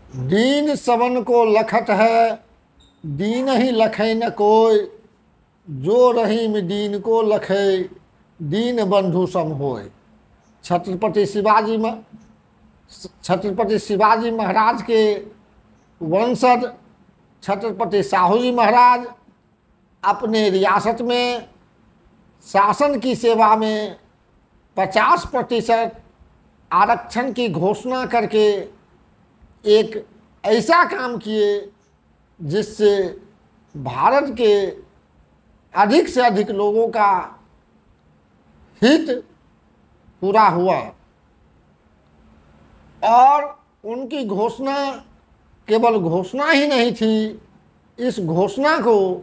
दीन सबन को लखत है, दीन ही लखै न कोय। जो रहीम दीन को लखै, दीन बंधु सम होय। छत्रपति शिवाजी महाराज के वंशज छत्रपति साहू जी महाराज अपने रियासत में शासन की सेवा में 50% आरक्षण की घोषणा करके एक ऐसा काम किए जिससे भारत के अधिक से अधिक लोगों का हित पूरा हुआ। और उनकी घोषणा केवल घोषणा ही नहीं थी, इस घोषणा को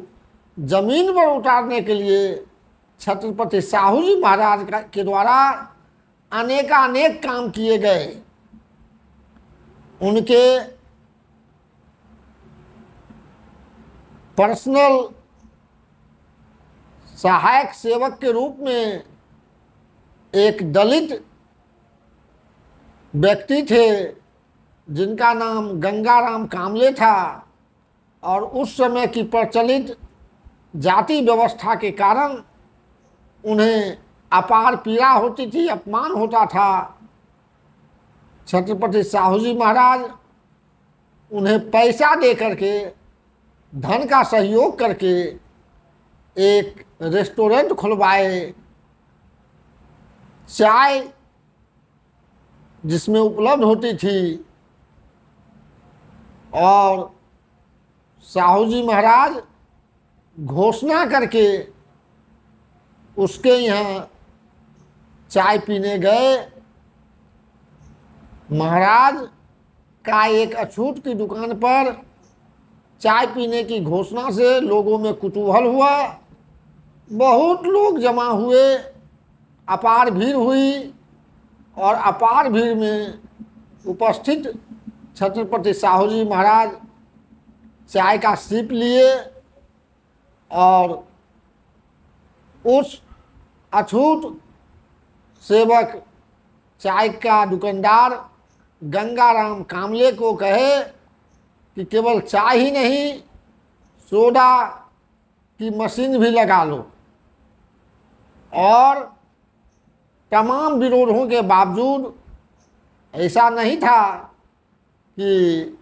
जमीन पर उतारने के लिए छत्रपति साहू जी महाराज के द्वारा अनेकानेक काम किए गए। उनके पर्सनल सहायक सेवक के रूप में एक दलित व्यक्ति थे जिनका नाम गंगाराम कामले था। और उस समय की प्रचलित जाति व्यवस्था के कारण उन्हें अपार पीड़ा होती थी, अपमान होता था। छत्रपति साहू जी महाराज उन्हें पैसा दे करके, धन का सहयोग करके एक रेस्टोरेंट खुलवाए। चाय जिसमें उपलब्ध होती थी और साहू जी महाराज घोषणा करके उसके यहाँ चाय पीने गए। महाराज का एक अछूत की दुकान पर चाय पीने की घोषणा से लोगों में कुतूहल हुआ। बहुत लोग जमा हुए, अपार भीड़ हुई और अपार भीड़ में उपस्थित छत्रपति साहू जी महाराज चाय का सिप लिए और उस अछूत सेवक चाय का दुकानदार गंगाराम कामले को कहे कि केवल चाय ही नहीं, सोडा की मशीन भी लगा लो। और तमाम विरोधों के बावजूद ऐसा नहीं था कि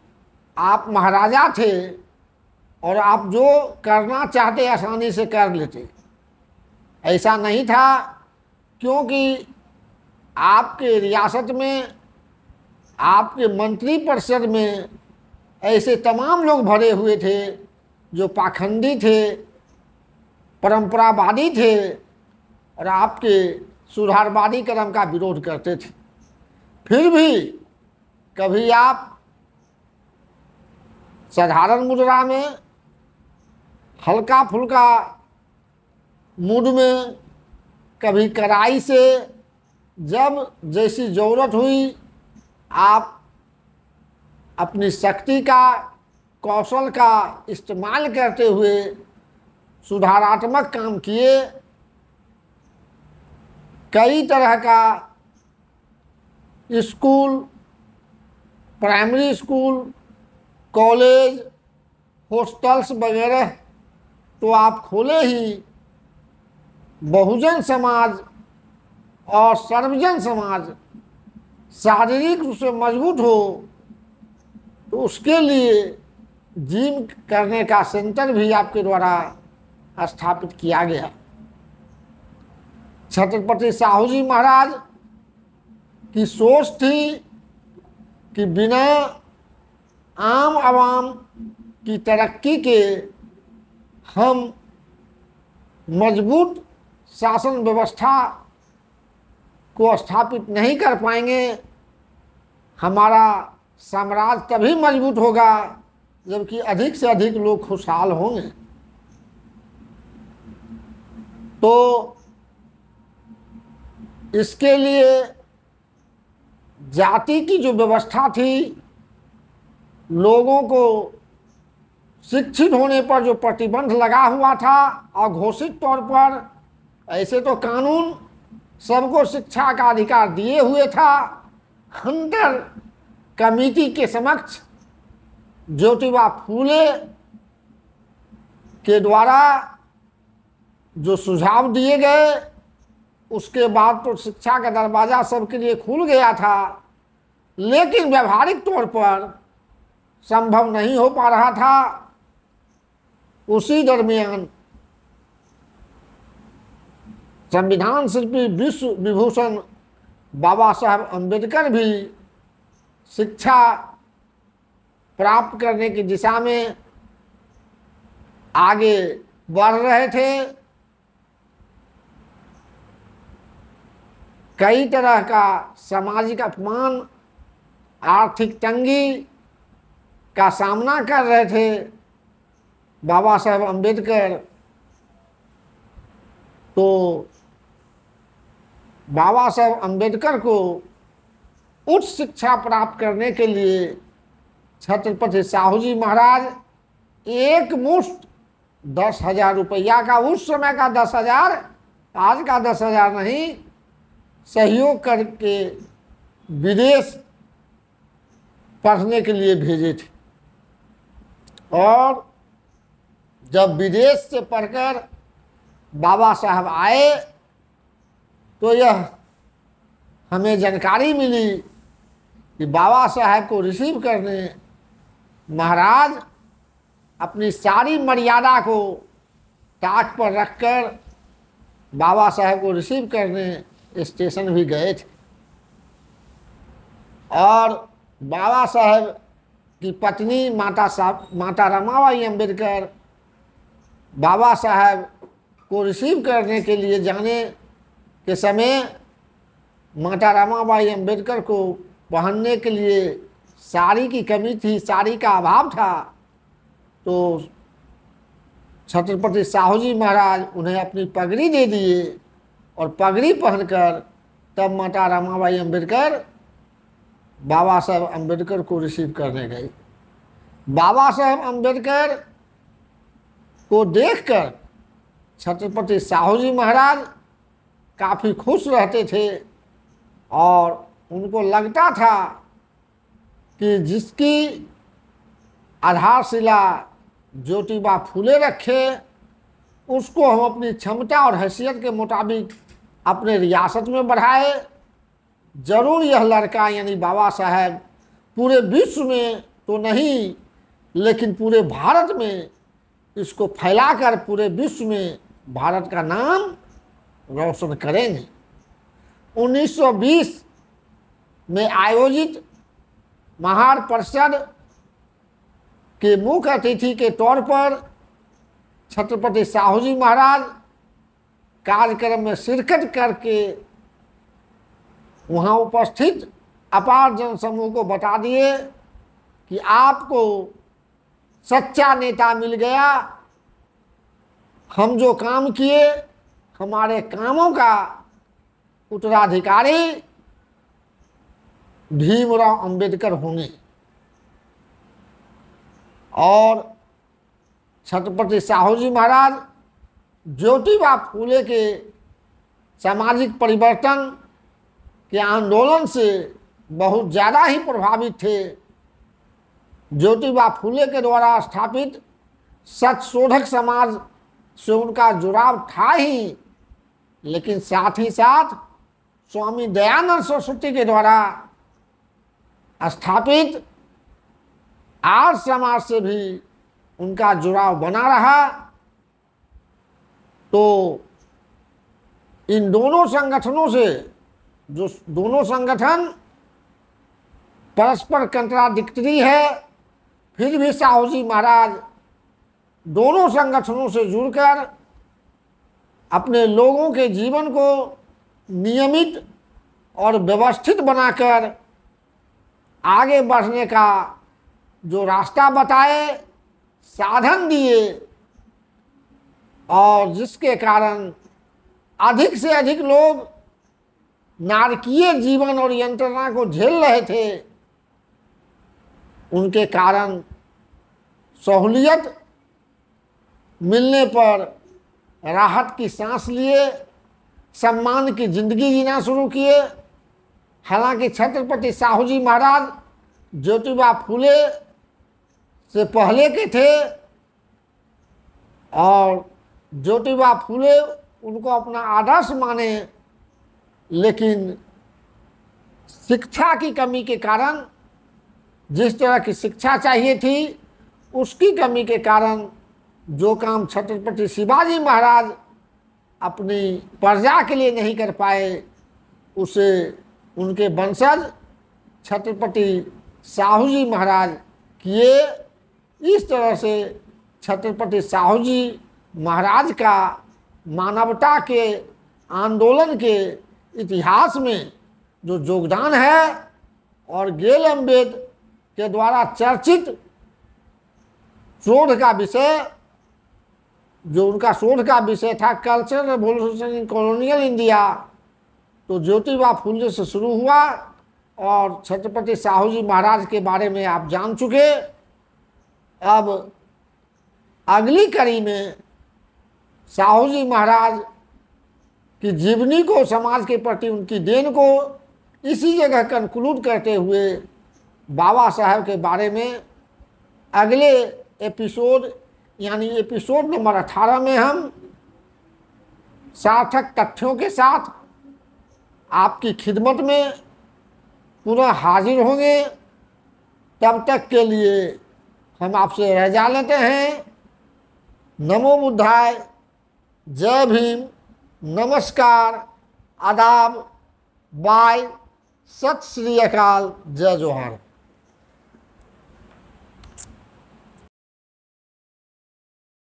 आप महाराजा थे और आप जो करना चाहते आसानी से कर लेते, ऐसा नहीं था। क्योंकि आपके रियासत में, आपके मंत्री परिषद में ऐसे तमाम लोग भरे हुए थे जो पाखंडी थे, परंपरावादी थे और आपके सुधारवादी कदम का विरोध करते थे। फिर भी कभी आप साधारण मुद्रा में, हल्का फुल्का मूड में, कभी कड़ाई से, जब जैसी ज़रूरत हुई आप अपनी शक्ति का, कौशल का इस्तेमाल करते हुए सुधारात्मक काम किए। कई तरह का school, primary school, college, hostels वगैरह तो आप खोले ही। बहुजन समाज और सर्वजन समाज शारीरिक रूप से मजबूत हो तो उसके लिए जिम करने का सेंटर भी आपके द्वारा स्थापित किया गया। छत्रपति साहू जी महाराज की सोच थी कि बिना आम आवाम की तरक्की के हम मजबूत शासन व्यवस्था को स्थापित नहीं कर पाएंगे। हमारा साम्राज्य तभी मजबूत होगा जबकि अधिक से अधिक लोग खुशहाल होंगे। तो इसके लिए जाति की जो व्यवस्था थी, लोगों को शिक्षित होने पर जो प्रतिबंध लगा हुआ था, अघोषित तौर पर, ऐसे तो कानून सबको शिक्षा का अधिकार दिए हुए था। हंटर कमेटी के समक्ष ज्योतिबा फूले के द्वारा जो सुझाव दिए गए, उसके बाद तो शिक्षा का दरवाज़ा सबके लिए खुल गया था, लेकिन व्यवहारिक तौर पर संभव नहीं हो पा रहा था। उसी दरमियान संविधान शिल्पी विश्व विभूषण बाबा साहब अम्बेडकर भी शिक्षा प्राप्त करने की दिशा में आगे बढ़ रहे थे। कई तरह का सामाजिक अपमान, आर्थिक तंगी का सामना कर रहे थे। बाबा साहब अम्बेडकर तो बाबा साहब अम्बेडकर को उच्च शिक्षा प्राप्त करने के लिए छत्रपति साहू जी महाराज एक मुश्त 10,000 रुपया का, उस समय का 10,000, आज का 10,000 नहीं, सहयोग करके विदेश पढ़ने के लिए भेजे थे। और जब विदेश से पढ़कर बाबा साहब आए तो यह हमें जानकारी मिली कि बाबा साहब को रिसीव करने महाराज अपनी सारी मर्यादा को ताक पर रखकर बाबा साहब को रिसीव करने स्टेशन भी गए थे। और बाबा साहब की पत्नी माता रमाबाई अम्बेडकर बाबा साहब को रिसीव करने के लिए जाने के समय माता रमाबाई अम्बेडकर को पहनने के लिए साड़ी की कमी थी, साड़ी का अभाव था। तो छत्रपति साहू जी महाराज उन्हें अपनी पगड़ी दे दिए और पगड़ी पहनकर तब माता रमाबाई अम्बेडकर बाबा साहब अम्बेडकर को रिसीव करने गई। बाबा साहब अम्बेडकर को देखकर छत्रपति साहू जी महाराज काफ़ी खुश रहते थे और उनको लगता था कि जिसकी आधारशिला ज्योतिबा फूले रखे, उसको हम अपनी क्षमता और हैसियत के मुताबिक अपने रियासत में बढ़ाए। जरूर यह लड़का यानी बाबा साहब पूरे विश्व में तो नहीं, लेकिन पूरे भारत में इसको फैलाकर पूरे विश्व में भारत का नाम रोशन करेंगे। 1920 में आयोजित महार परिषद के मुख्य अतिथि के तौर पर छत्रपति साहू जी महाराज कार्यक्रम में शिरकत करके वहाँ उपस्थित अपार जनसमूह को बता दिए कि आपको सच्चा नेता मिल गया। हम जो काम किए, हमारे कामों का उत्तराधिकारी भीमराव अंबेडकर होंगे। और छत्रपति साहू जी महाराज ज्योतिबा फूले के सामाजिक परिवर्तन के आंदोलन से बहुत ज़्यादा ही प्रभावित थे। ज्योतिबा फूले के द्वारा स्थापित सत्यशोधक समाज से उनका जुड़ाव था ही, लेकिन साथ ही साथ स्वामी दयानंद सरस्वती के द्वारा स्थापित आर्य समाज से भी उनका जुड़ाव बना रहा। तो इन दोनों संगठनों से, जो दोनों संगठन परस्पर कंट्राडिक्टरी है, फिर भी साहू जी महाराज दोनों संगठनों से जुड़कर अपने लोगों के जीवन को नियमित और व्यवस्थित बनाकर आगे बढ़ने का जो रास्ता बताए, साधन दिए, और जिसके कारण अधिक से अधिक लोग नारकीय जीवन और यंत्रणा को झेल रहे थे। उनके कारण सहूलियत मिलने पर राहत की सांस लिए, सम्मान की जिंदगी जीना शुरू किए। हालांकि छत्रपति साहू जी महाराज ज्योतिबा फूले से पहले के थे और ज्योतिबा फूले उनको अपना आदर्श माने, लेकिन शिक्षा की कमी के कारण, जिस तरह की शिक्षा चाहिए थी उसकी कमी के कारण जो काम छत्रपति शिवाजी महाराज अपनी प्रजा के लिए नहीं कर पाए, उसे उनके वंशज छत्रपति साहू जी महाराज किए। इस तरह से छत्रपति साहू जी महाराज का मानवता के आंदोलन के इतिहास में जो योगदान है, और गेल अम्बेद के द्वारा चर्चित शोध का विषय, जो उनका शोध का विषय था cultural revolution in colonial India, तो ज्योतिबा फूले से शुरू हुआ और छत्रपति साहू जी महाराज के बारे में आप जान चुके। अब अगली कड़ी में साहू जी महाराज की जीवनी को, समाज के प्रति उनकी देन को इसी जगह कंक्लूड करते हुए बाबा साहब के बारे में अगले एपिसोड यानी एपिसोड नंबर 18 में हम सार्थक तथ्यों के साथ आपकी खिदमत में पुनः हाजिर होंगे। तब तक के लिए हम आपसे रजा लेते हैं। नमो बुद्धाय, जय भीम, नमस्कार, आदाब, बाय, सत श्री अकाल, जय जोहार।